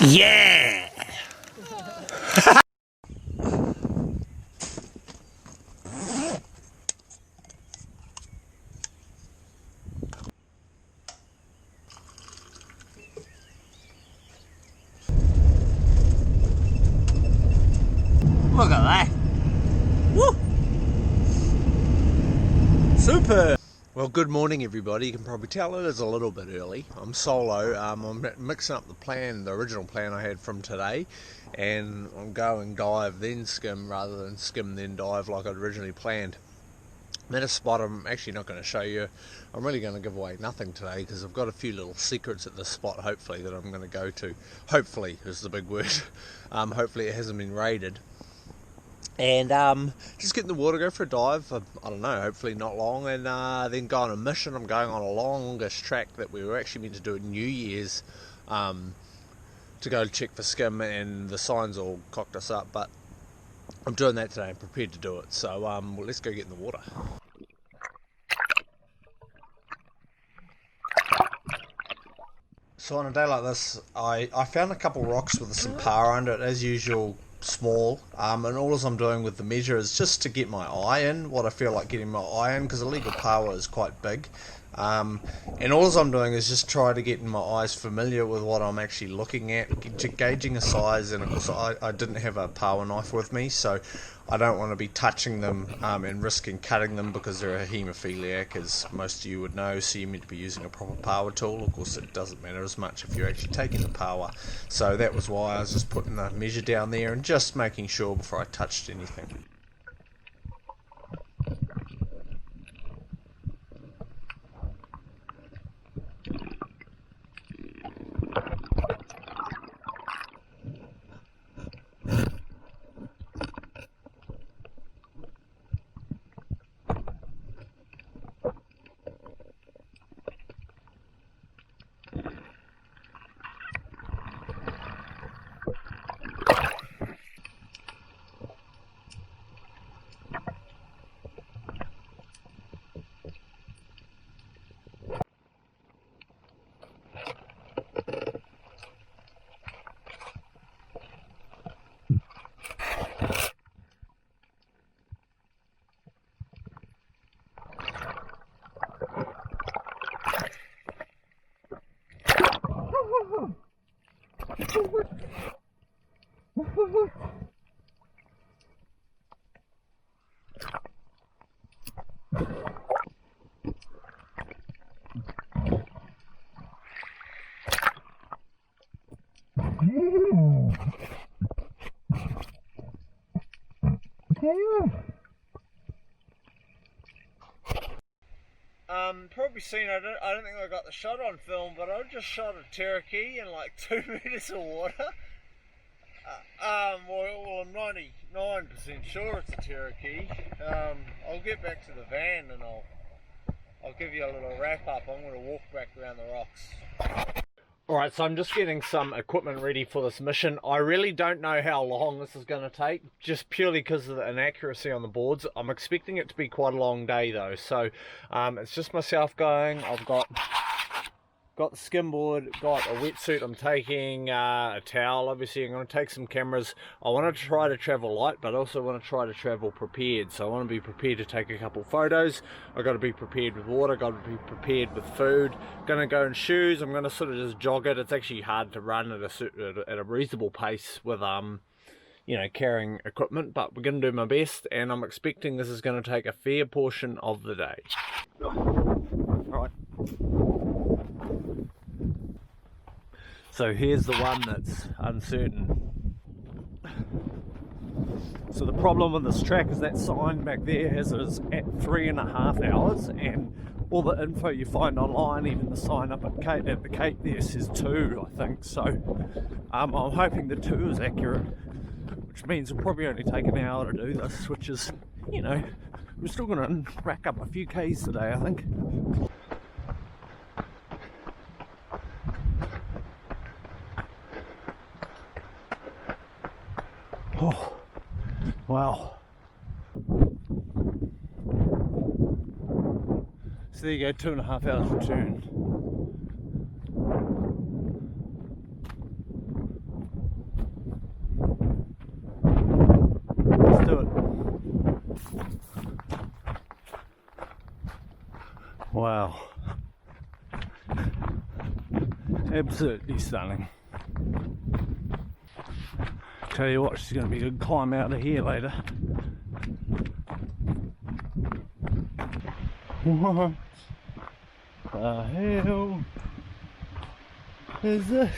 Yeah! Look at that! Woo! Super! Well, good morning everybody. You can probably tell it is a little bit early. I'm solo. I'm mixing up the original plan I had from today, and I'm going dive then skim rather than skim then dive like I'd originally planned. I'm at a spot I'm actually not going to show you. I'm really going to give away nothing today because I've got a few little secrets at this spot, hopefully, that I'm going to go to. Hopefully is the big word. Hopefully it hasn't been raided. And just get in the water, go for a dive, I don't know, hopefully not long, and then go on a mission. I'm going on a longish track that we were actually meant to do at New Year's to go check for skim, and the signs all cocked us up, but I'm doing that today. I'm prepared to do it, so well, let's go get in the water. So on a day like this, I found a couple rocks with some power under it, as usual. Small, and all I'm doing with the measure is just to get my eye in what I feel like getting my eye in, because illegal power is quite big, and all I'm doing is just try to get my eyes familiar with what I'm actually looking at, gauging a size. And of course I didn't have a power knife with me, so I don't want to be touching them and risking cutting them, because they're a haemophiliac, as most of you would know, so you're meant to be using a proper power tool. Of course it doesn't matter as much if you're actually taking the power, so that was why I was just putting the measure down there and just making sure before I touched anything. Probably seen, I don't think I got the shot on film, but I just shot a Tarakihi in like 2 meters of water. Well, I'm 99% sure it's a Tarakihi. I'll get back to the van and I'll give you a little wrap up. I'm going to walk back around the rocks. Alright, so I'm just getting some equipment ready for this mission. I really don't know how long this is going to take, just purely because of the inaccuracy on the boards. I'm expecting it to be quite a long day though, so it's just myself going. I've got the skimboard, got a wetsuit I'm taking, a towel obviously. I'm going to take some cameras. I want to try to travel light, but also want to try to travel prepared. So I want to be prepared to take a couple photos. I've got to be prepared with water, got to be prepared with food. Going to go in shoes. I'm going to sort of just jog it. It's actually hard to run at a reasonable pace with you know, carrying equipment, but we're going to do my best, and I'm expecting this is going to take a fair portion of the day. Alright. So here's the one that's uncertain. So the problem with this track is that sign back there has it is at 3.5 hours, and all the info you find online, even the sign up at the Cape there says 2, I think. So I'm hoping the 2 is accurate, which means it'll probably only take an hour to do this, which is, you know, we're still going to rack up a few Ks today, I think. Oh, wow. there you go, 2.5 hours return. Let's do it. Wow. Absolutely stunning. Tell you what, it's going to be a good climb out of here later. What the hell is this?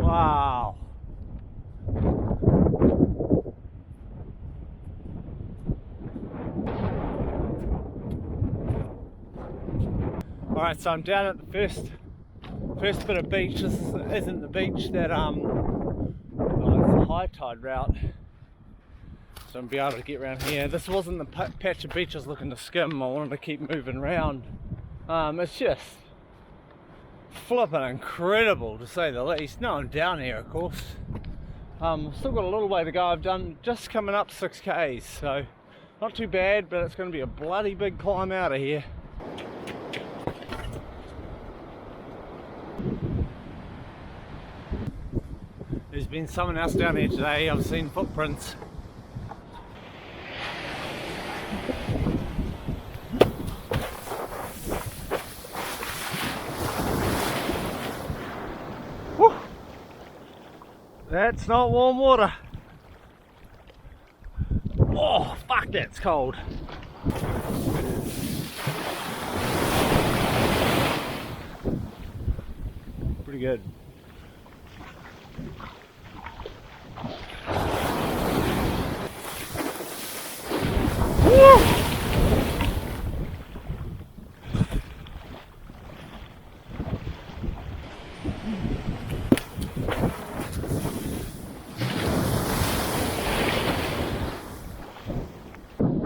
Wow. Alright, so I'm down at the first bit of beach. This isn't the beach that oh, it's the high tide route. So I'll be able to get around here. This wasn't the patch of beach I was looking to skim. I wanted to keep moving around. It's just flipping incredible to say the least. No, I'm down here of course. Still got a little way to go. I've done just coming up 6Ks, so not too bad, but it's going to be a bloody big climb out of here. There's been someone else down here today. I've seen footprints. Whew. That's not warm water. Oh, fuck, that's cold. Pretty good.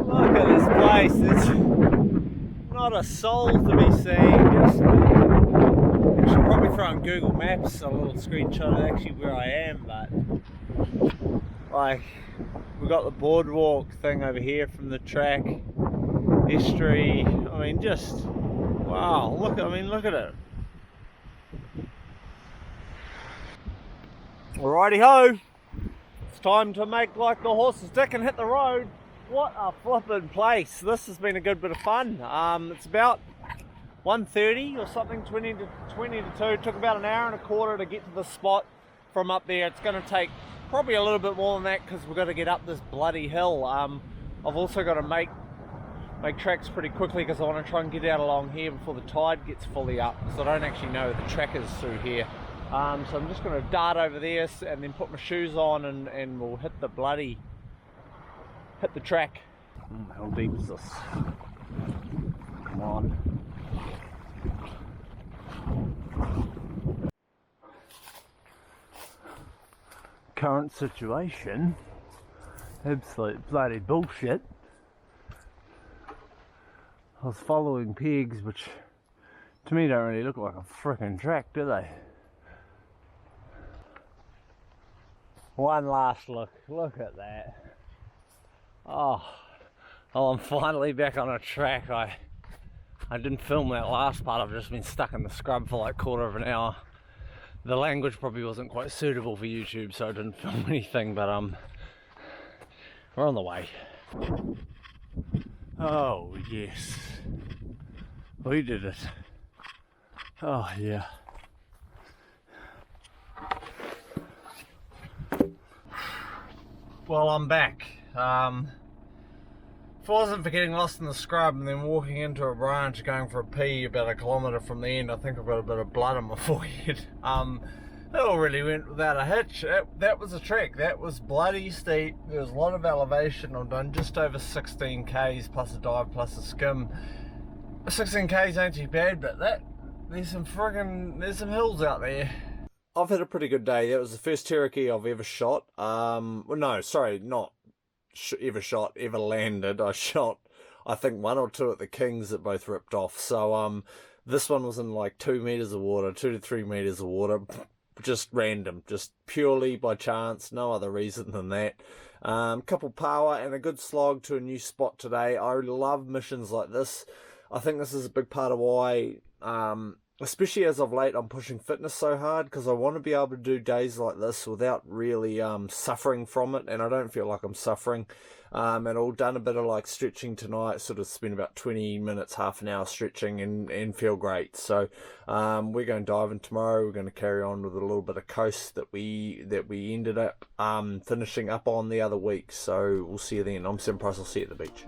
Look at this place, there's not a soul to be seen. Just, I should probably throw on Google Maps a little screenshot of actually where I am, but like we've got the boardwalk thing over here from the track, estuary. I mean, just wow, look at it. Alrighty ho, it's time to make like the horse's dick and hit the road. What a flippin' place. This has been a good bit of fun. It's about 1:30 or something, 20 to 2. Took about an hour and a quarter to get to the spot from up there. It's going to take probably a little bit more than that because we've got to get up this bloody hill. I've also got to make tracks pretty quickly because I want to try and get out along here before the tide gets fully up, because I don't actually know the track is through here. So I'm just going to dart over there and then put my shoes on and we'll hit the track. How deep is this? Come on. Current situation, absolute bloody bullshit. I was following pegs, which to me don't really look like a frickin' track, do they? One last look at that. Oh, I'm finally back on a track. I didn't film that last part. I've just been stuck in the scrub for like quarter of an hour. The language probably wasn't quite suitable for YouTube, so I didn't film anything, but we're on the way. Oh yes, we did it. Oh yeah. Well, I'm back. If it wasn't for getting lost in the scrub and then walking into a branch going for a pee about 1 kilometre from the end, I think I've got a bit of blood on my forehead. That all really went without a hitch. That was a trek. That was bloody steep. There was a lot of elevation. I've done just over 16 Ks plus a dive plus a skim. 16 Ks ain't too bad, but there's some hills out there. I've had a pretty good day. That was the first Tarakihi I've ever shot. Well, no, sorry, not ever landed. I shot, I think, 1 or 2 at the Kings that both ripped off. So This one was in like 2 meters of water, 2 to 3 meters of water, just random, just purely by chance, no other reason than that. Couple Paua and a good slog to a new spot today. I love missions like this. I think this is a big part of why, especially as of late, I'm pushing fitness so hard, because I want to be able to do days like this without really suffering from it, and I don't feel like I'm suffering. And I've done a bit of like stretching tonight, sort of spent about 20 minutes, half an hour stretching, and feel great. So we're going diving tomorrow. We're going to carry on with a little bit of coast that we ended up finishing up on the other week. So we'll see you then. I'm Sam Price. I'll see you at the beach.